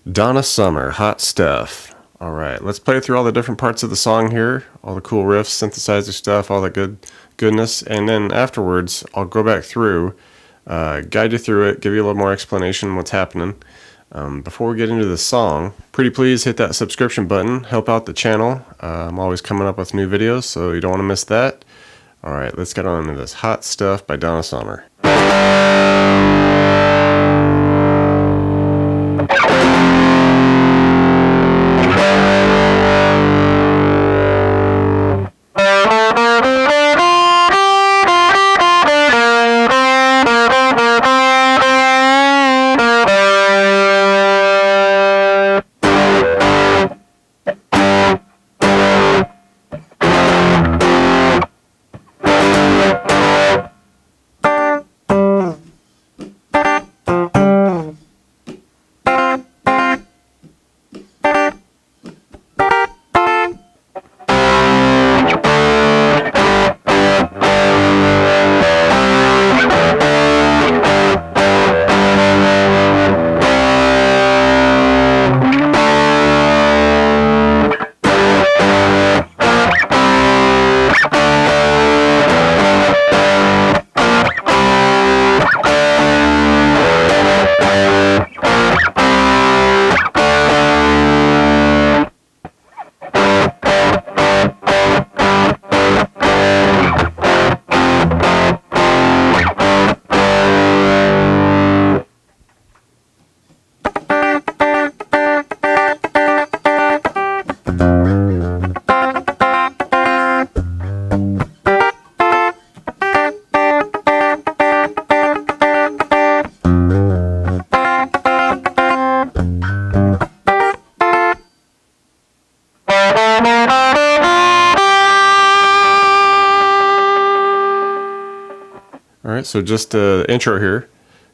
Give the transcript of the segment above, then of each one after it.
Donna Summer, hot stuff. All right, let's play through all the different parts of the song here, all the cool riffs, synthesizer stuff, all that goodness, and then afterwards I'll go back through, guide you through it, give you a little more explanation what's happening. Before we get into the song, pretty please hit that subscription button, help out the channel. I'm always coming up with new videos, so you don't want to miss that. All right, let's get on into this hot stuff by Donna Summer. Alright, so just the intro here,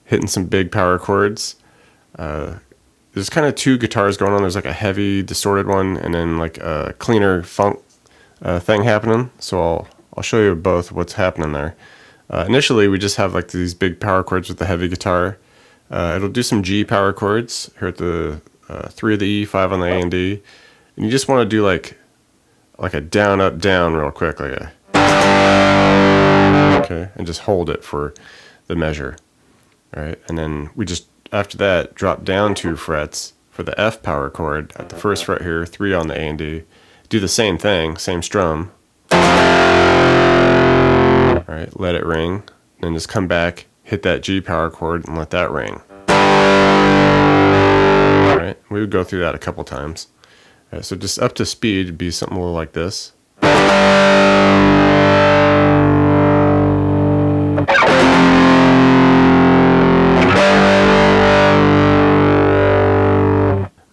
hitting some big power chords. There's kind of two guitars going on. There's like a heavy distorted one and then like a cleaner funk thing happening. So I'll show you both what's happening there. Initially we just have like these big power chords with the heavy guitar. It'll do some G power chords here at the 3 of the E, 5 on the A and D. And you just want to do like a down, up, down real quick, like a... Okay, and just hold it for the measure. All right, and then we just, after that, drop down 2 frets for the F power chord at the first fret here, 3 on the A and D. Do the same thing, same strum. All right, let it ring. Then just come back, hit that G power chord, and let that ring. All right, we would go through that a couple times. All right, so just up to speed would be something a little like this.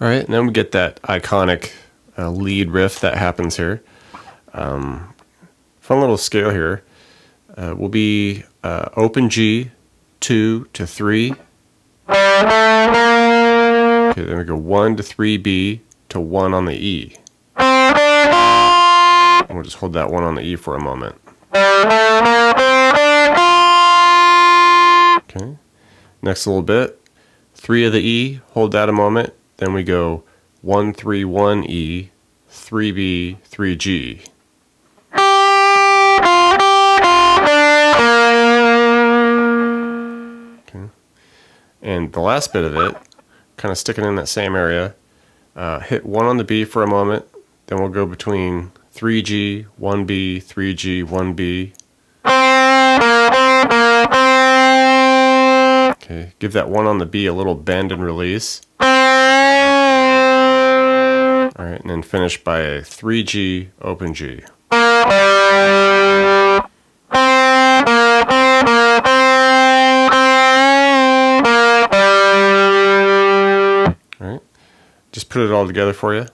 Alright, and then we get that iconic lead riff that happens here. Fun little scale here. Will be open G, 2 to 3. Okay, then we go 1 to 3 B to 1 on the E. And we'll just hold that 1 on the E for a moment. Okay, next little bit. 3 of the E, hold that a moment. Then we go 1 3 1 E, 3 B, 3 G. Okay. And the last bit of it, kind of sticking in that same area, hit 1 on the B for a moment. Then we'll go between 3 G, 1 B, 3 G, 1 B. Okay, give that 1 on the B a little bend and release. Alright, and then finish by a 3G, open G. Alright, just put it all together for you.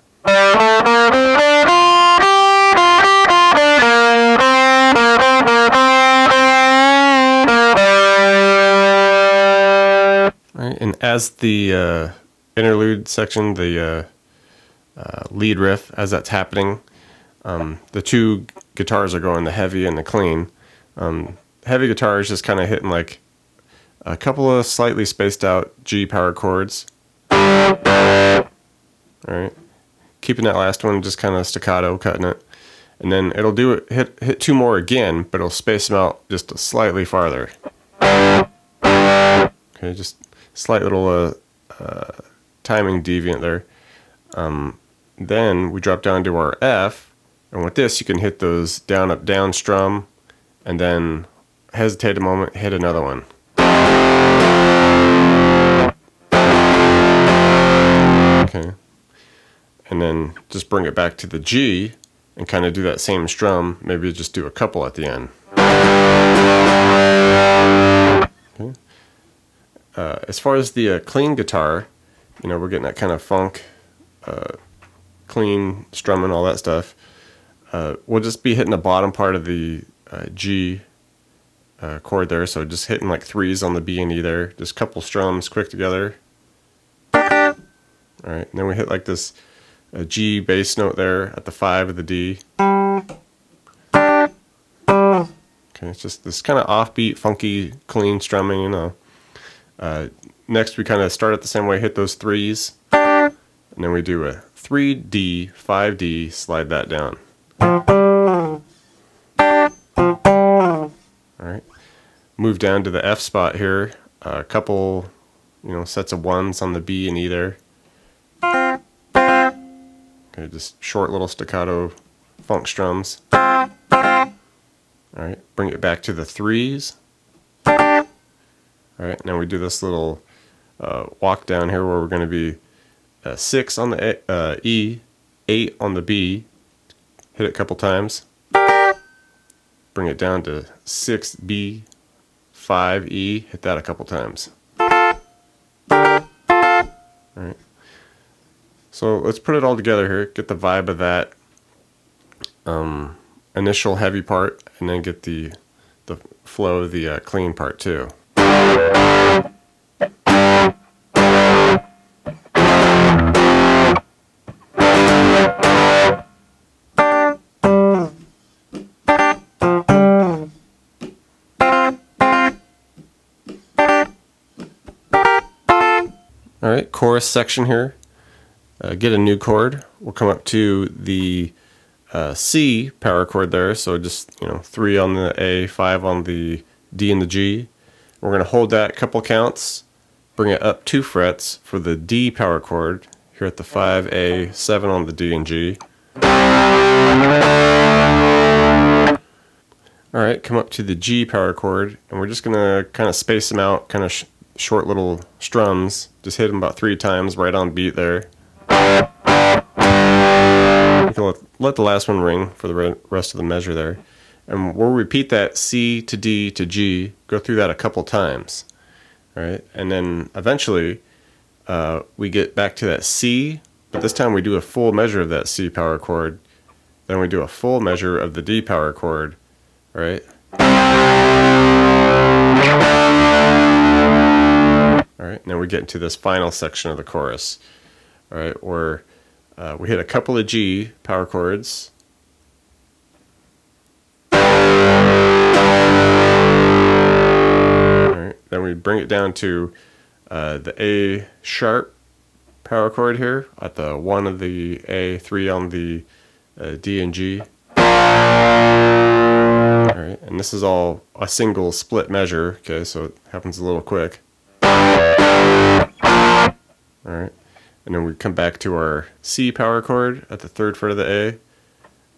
Alright, and as the interlude section, the lead riff, as that's happening, the 2 guitars are going, the heavy and the clean. Heavy guitar is just kind of hitting like a couple of slightly spaced out G power chords. And All right, keeping that last one just kind of staccato, cutting it, and then it'll do it. Hit two more again, but it'll space them out just slightly farther. Okay, just slight little timing deviant there. Then we drop down to our F, and with this you can hit those down, up, down strum, and then hesitate a moment, hit another one. Okay, and then just bring it back to the G and kind of do that same strum. Maybe just do a couple at the end. Okay. As far as the clean guitar, we're getting that kind of funk, clean strumming, all that stuff. We'll just be hitting the bottom part of the G chord there, so just hitting like threes on the B and E there, just a couple strums quick together. All right, and then we hit like this G bass note there at the 5 of the D. Okay, it's just this kind of offbeat, funky, clean strumming, Next we kind of start it the same way, hit those threes, and then we do a 3D, 5D, slide that down. Alright, move down to the F spot here, a couple sets of ones on the B and E there. Okay, just short little staccato funk strums. Alright, bring it back to the threes. Alright, now we do this little walk down here where we're going to be 6 on the E, 8 on the B, hit it a couple times, bring it down to 6B, 5E, hit that a couple times. Alright, so let's put it all together here, get the vibe of that initial heavy part, and then get the flow of the clean part too. Alright, chorus section here. Get a new chord. We'll come up to the C power chord there, so just 3 on the A, 5 on the D and the G. We're going to hold that a couple counts, bring it up 2 frets for the D power chord here at the 5A, 7 on the D and G. Alright, come up to the G power chord, and we're just going to kind of space them out, kind of short little strums, just hit them about 3 times right on beat there. You can let the last one ring for the rest of the measure there. And we'll repeat that C to D to G, go through that a couple times. All right, and then eventually we get back to that C, but this time we do a full measure of that C power chord. Then we do a full measure of the D power chord. All right. All right, now we get into this final section of the chorus. All right, where we hit a couple of G power chords. Then we bring it down to the A sharp power chord here at the 1 of the A, 3 on the D and G. Alright, and this is all a single split measure, okay, so it happens a little quick. Alright, and then we come back to our C power chord at the 3rd fret of the A,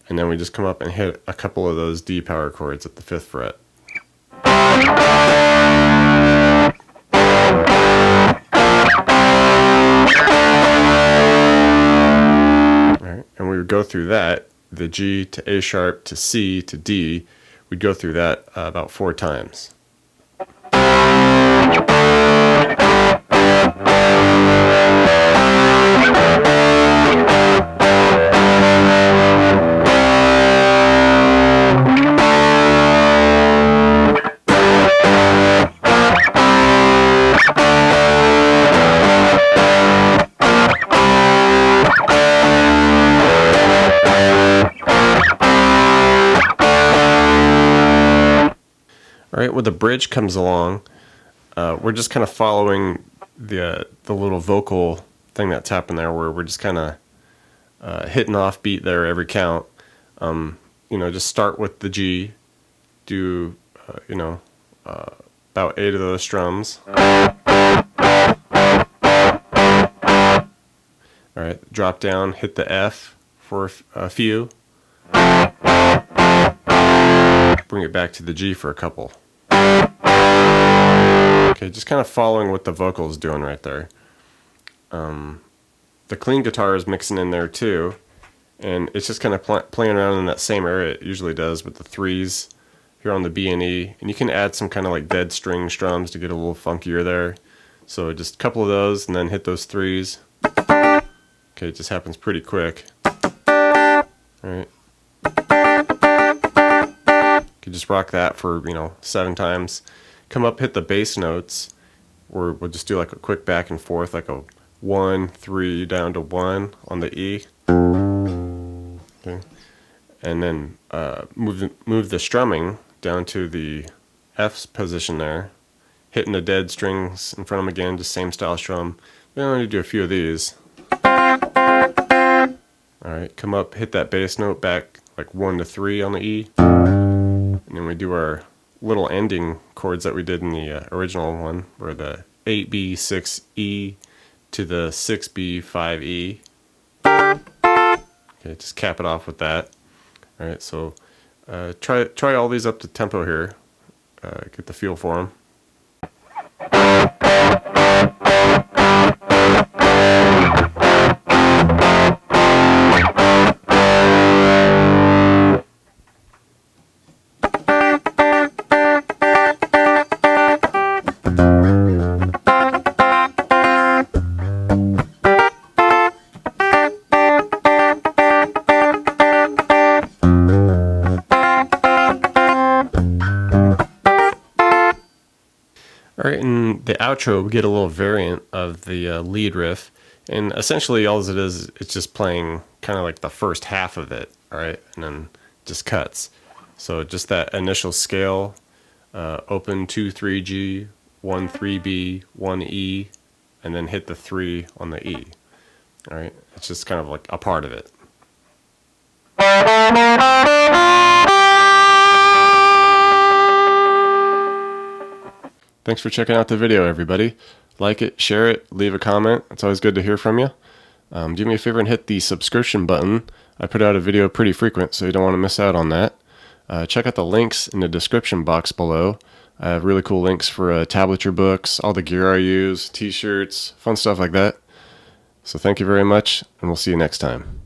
and then we just come up and hit a couple of those D power chords at the 5th fret. Alright, and we would go through that, the G to A sharp to C to D, we'd go through that about 4 times. Alright, when the bridge comes along, we're just kind of following the little vocal thing that's happened there, where we're just kind of hitting off beat there every count. Just start with the G, do about 8 of those strums. All right, drop down, hit the F for a few. Bring it back to the G for a couple. Okay, just kind of following what the vocal is doing right there. The clean guitar is mixing in there too, and it's just kind of playing around in that same area it usually does with the 3s here on the B and E, and you can add some kind of like dead string strums to get a little funkier there. So just a couple of those and then hit those 3s. Okay, it just happens pretty quick. Alright. You can just rock that for, 7 times. Come up, hit the bass notes, or we'll just do like a quick back and forth, like a 1, 3 down to 1 on the E. Okay. And then move the strumming down to the F position there, hitting the dead strings in front of them again, just same style strum. We only do a few of these. Alright, come up, hit that bass note back like 1 to 3 on the E. And then we do our little ending chords that we did in the original one, where the 8B, 6E to the 6B, 5E. Okay, just cap it off with that. Alright, so try all these up to tempo here. Get the feel for them. Alright, in the outro we get a little variant of the lead riff, and essentially all it is, it's just playing kind of like the first half of it, alright, and then just cuts. So just that initial scale, open 2, 3G, 1, 3B, 1 E, and then hit the 3 on the E. Alright, it's just kind of like a part of it. Thanks for checking out the video, everybody. Like it, share it, leave a comment. It's always good to hear from you. Do me a favor and hit the subscription button. I put out a video pretty frequent, so you don't want to miss out on that. Check out the links in the description box below. I have really cool links for tablature books, all the gear I use, t-shirts, fun stuff like that. So thank you very much, and we'll see you next time.